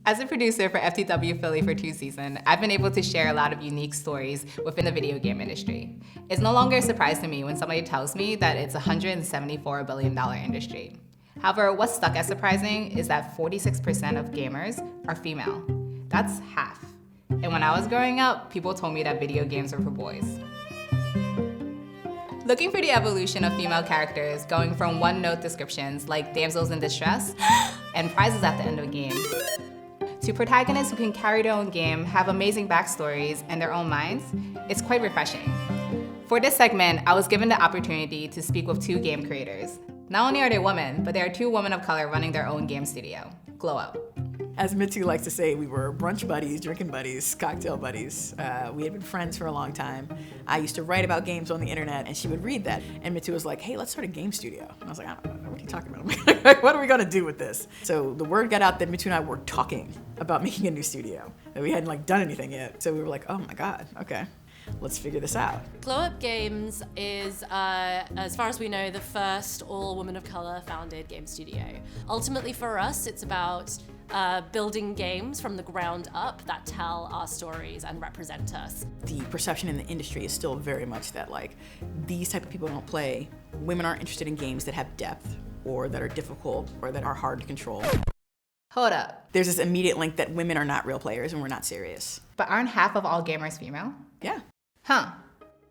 As a producer for FTW Philly for 2 seasons, I've been able to share a lot of unique stories within the video game industry. It's no longer a surprise to me when somebody tells me that it's a $174 billion industry. However, what's stuck as surprising is that 46% of gamers are female. That's half. And when I was growing up, people told me that video games were for boys. Looking for the evolution of female characters going from one-note descriptions like damsels in distress and prizes at the end of a game, to protagonists who can carry their own game, have amazing backstories, and their own minds, it's quite refreshing. For this segment, I was given the opportunity to speak with 2 game creators. Not only are they women, but they are 2 women of color running their own game studio. Glow Up. As Mitu likes to say, we were brunch buddies, drinking buddies, cocktail buddies. We had been friends for a long time. I used to write about games on the internet, and she would read that. And Mitu was like, hey, let's start a game studio. And I was like, I don't know, what are you talking about? What are we gonna do with this? So the word got out that Mitu and I were talking about making a new studio, that we hadn't done anything yet. So we were like, oh my God, okay. Let's figure this out. Glow Up Games is, as far as we know, the first all-woman of color founded game studio. Ultimately for us, it's about building games from the ground up that tell our stories and represent us. The perception in the industry is still very much that these type of people don't play. Women aren't interested in games that have depth or that are difficult or that are hard to control. Hold up. There's this immediate link that women are not real players and we're not serious. But aren't half of all gamers female? Yeah. Huh.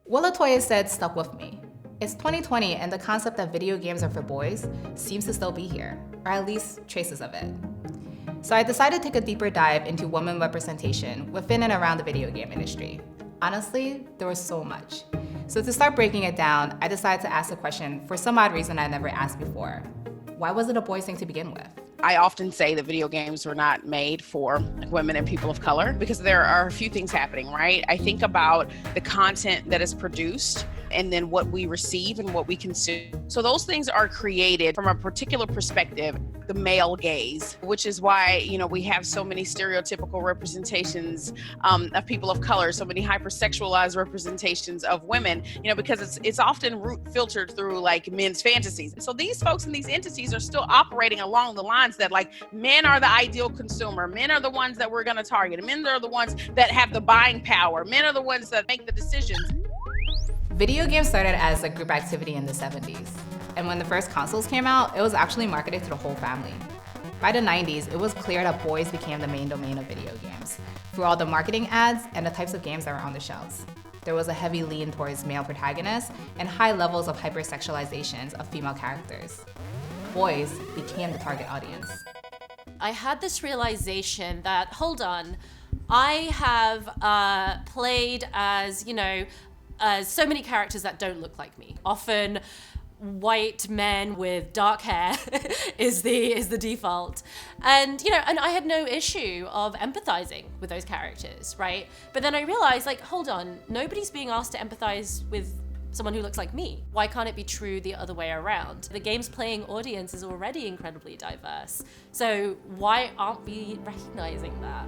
What Latoya said stuck with me. It's 2020 and the concept that video games are for boys seems to still be here, or at least traces of it. So I decided to take a deeper dive into women representation within and around the video game industry. Honestly, there was so much. So to start breaking it down, I decided to ask a question for some odd reason I never asked before. Why was it a boys thing to begin with? I often say that video games were not made for women and people of color because there are a few things happening, right? I think about the content that is produced and then what we receive and what we consume. So those things are created from a particular perspective, the male gaze, which is why, we have so many stereotypical representations of people of color, so many hypersexualized representations of women, because it's often filtered through men's fantasies. So these folks and these entities are still operating along the lines that men are the ideal consumer, men are the ones that we're going to target, men are the ones that have the buying power, men are the ones that make the decisions. Video games started as a group activity in the 70s. And when the first consoles came out, it was actually marketed to the whole family. By the 90s, it was clear that boys became the main domain of video games, through all the marketing ads and the types of games that were on the shelves. There was a heavy lean towards male protagonists and high levels of hypersexualizations of female characters. Boys became the target audience. I had this realization that, hold on, I have played as, so many characters that don't look like me. Often white men with dark hair is the default. And I had no issue of empathizing with those characters, right? But then I realized hold on, nobody's being asked to empathize with someone who looks like me. Why can't it be true the other way around? The game's playing audience is already incredibly diverse. So why aren't we recognizing that?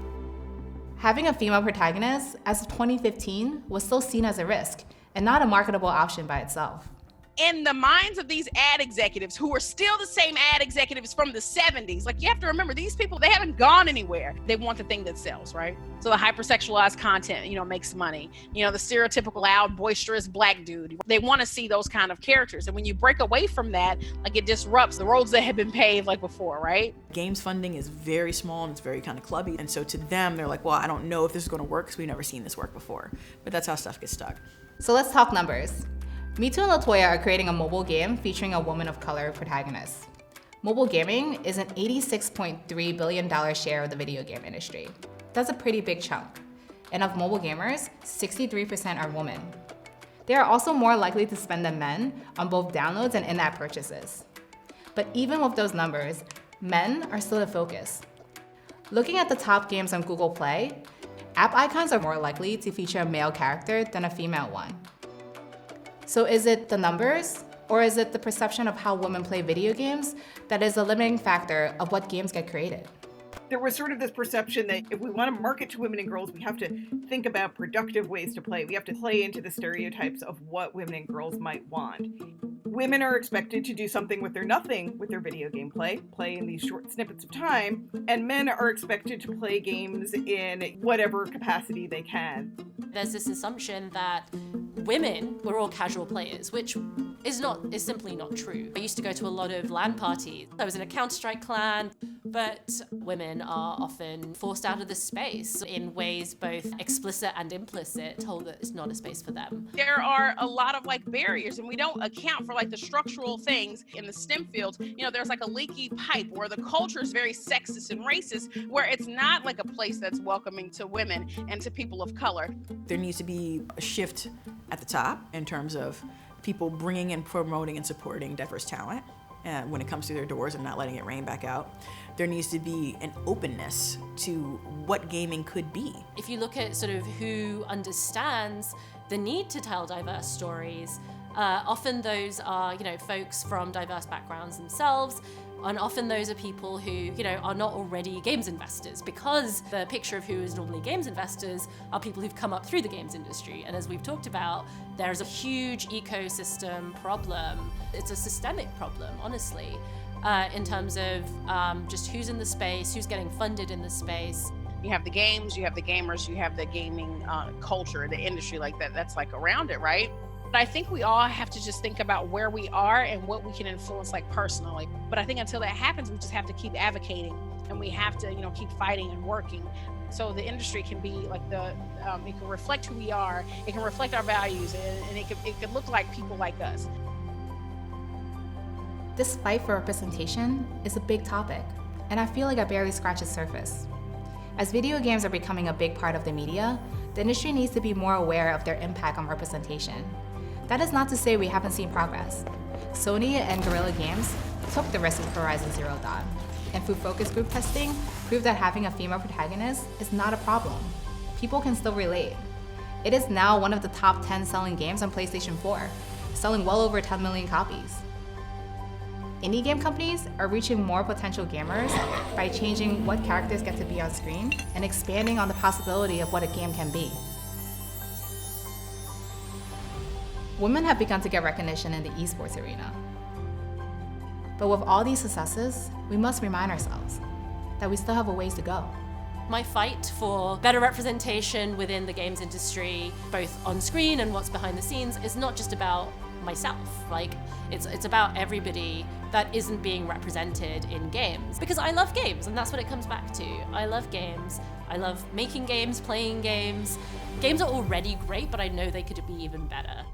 Having a female protagonist as of 2015 was still seen as a risk and not a marketable option by itself. In the minds of these ad executives who are still the same ad executives from the 70s, you have to remember these people, they haven't gone anywhere. They want the thing that sells, right? So the hypersexualized content, makes money. The stereotypical loud, boisterous black dude. They want to see those kind of characters. And when you break away from that, it disrupts the roads that have been paved before, right? Games funding is very small and it's very kind of clubby. And so to them, they're well, I don't know if this is going to work because we've never seen this work before. But that's how stuff gets stuck. So let's talk numbers. Mitu and Latoya are creating a mobile game featuring a woman of color protagonist. Mobile gaming is an $86.3 billion share of the video game industry. That's a pretty big chunk. And of mobile gamers, 63% are women. They are also more likely to spend than men on both downloads and in-app purchases. But even with those numbers, men are still the focus. Looking at the top games on Google Play, app icons are more likely to feature a male character than a female one. So is it the numbers, or is it the perception of how women play video games that is the limiting factor of what games get created? There was sort of this perception that if we want to market to women and girls, we have to think about productive ways to play. We have to play into the stereotypes of what women and girls might want. women are expected to do something with their nothing with their video game play in these short snippets of time, and men are expected to play games in whatever capacity they can. There's this assumption that women were all casual players, which is simply not true. I used to go to a lot of LAN parties. I was in a Counter-Strike clan, but women are often forced out of the space in ways both explicit and implicit, told that it's not a space for them. There are a lot of barriers, and we don't account for the structural things in the STEM fields. There's a leaky pipe where the culture is very sexist and racist, where it's not a place that's welcoming to women and to people of color. There needs to be a shift at the top in terms of people bringing and promoting and supporting diverse talent when it comes to their doors and not letting it rain back out. There needs to be an openness to what gaming could be. If you look at sort of who understands the need to tell diverse stories, often those are, folks from diverse backgrounds themselves, and often those are people who, are not already games investors, because the picture of who is normally games investors are people who've come up through the games industry. And as we've talked about, there's a huge ecosystem problem. It's a systemic problem, honestly, in terms of just who's in the space, who's getting funded in the space. You have the games, you have the gamers, you have the gaming culture, the industry that's around it, right? But I think we all have to just think about where we are and what we can influence personally. But I think until that happens, we just have to keep advocating, and we have to, keep fighting and working. So the industry can be it can reflect who we are, it can reflect our values, and it can look like people like us. This fight for representation is a big topic, and I feel like I barely scratched the surface. As video games are becoming a big part of the media, the industry needs to be more aware of their impact on representation. That is not to say we haven't seen progress. Sony and Guerrilla Games took the risk with Horizon Zero Dawn, and through focus group testing, proved that having a female protagonist is not a problem. People can still relate. It is now one of the top 10 selling games on PlayStation 4, selling well over 10 million copies. Indie game companies are reaching more potential gamers by changing what characters get to be on screen and expanding on the possibility of what a game can be. Women have begun to get recognition in the esports arena. But with all these successes, we must remind ourselves that we still have a ways to go. My fight for better representation within the games industry, both on screen and what's behind the scenes, is not just about myself. It's about everybody that isn't being represented in games. Because I love games, and that's what it comes back to. I love games. I love making games, playing games. Games are already great, but I know they could be even better.